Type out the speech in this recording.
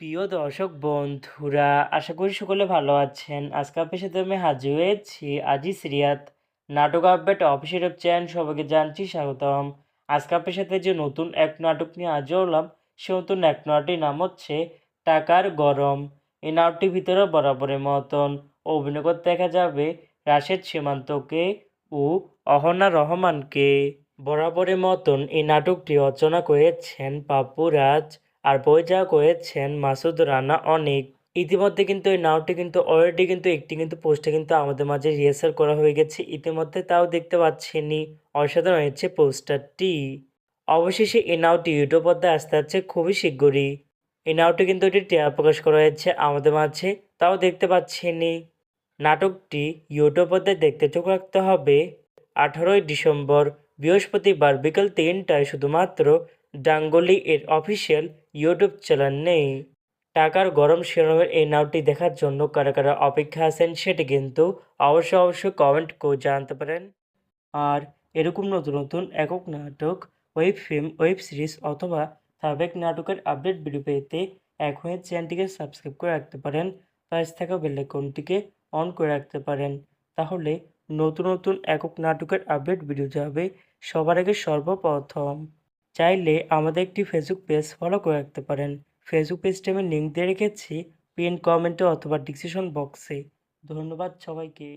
প্রিয় দর্শক বন্ধুরা, আশা করি সকলে ভালো আছেন। আজকে আপনার সাথে আমি হাজির হয়েছি আজি সিরিয়াত নাটক আপডেট অফিসিয়াল চ্যানেল। সবাইকে জানছি স্বাগতম। আজকে আপনার সাথে যে নতুন এক নাটক নিয়ে হাজির হলাম, সে নতুন এক নাটকটির নাম হচ্ছে টাকার গরম। এই নাটকটির ভিতরে বরাবরের মতন অভিনয় করতে দেখা যাবে রাশেদ সীমান্তকে ও অহনা রহমানকে। বরাবরের মতন এই নাটকটি রচনা করেছেন পাপ্পু রাজ আর বইটা করেছেন মাসুদ রানা অনেক। ইতিমধ্যে কিন্তু এই নাটকটি কিন্তু অলরেডি কিন্তু একটি কিন্তু পোস্টে কিন্তু আমাদের মাঝে রিহার্সাল করা হয়ে গেছে ইতিমধ্যে, তাও দেখতে পাচ্ছেনই। অসাধারণ হয়েছে পোস্টারটি। অবশেষে এই নাটকটি ইউটিউব পর্দায় আসতে যাচ্ছে খুবই শীঘ্রই। এই নাটকটি কিন্তু একটি ট্রেলার প্রকাশ করা হয়েছে আমাদের মাঝে, তাও দেখতে পাচ্ছেনই। নাটকটি ইউটিউব পর্দায় দেখতে চোখ রাখতে হবে 18ই ডিসেম্বর বৃহস্পতিবার বিকেল 3টায় শুধুমাত্র ডাঙ্গলি এর অফিসিয়াল ইউটিউব চ্যানেল নেই। টাকার গরম শিরোনামের এই নাটকটি দেখার জন্য কারা কারা অপেক্ষা আছেন সেটি কিন্তু অবশ্যই কমেন্ট করে জানাতে পারেন। আর এরকম নতুন নতুন একক নাটক, ওয়েব ফিল্ম, ওয়েব সিরিজ অথবা ধারাবাহিক নাটকের আপডেট ভিডিও পেতে এখনই চ্যানেলটিকে সাবস্ক্রাইব করে রাখতে পারেন। পাশে থাকা বেল আইকনটিকে অন করে রাখতে পারেন। তাহলে নতুন নতুন একক নাটকের আপডেট ভিডিও যাবে সবার আগে সর্বপ্রথম। চাইলে আমাদের একটি ফেসবুক পেজ ফলো করে রাখতে পারেন। ফেসবুক পেজটি আমি লিঙ্ক দিয়ে রেখেছি পিন কমেন্টে অথবা ডিসক্রিপশন বক্সে। ধন্যবাদ সবাইকে।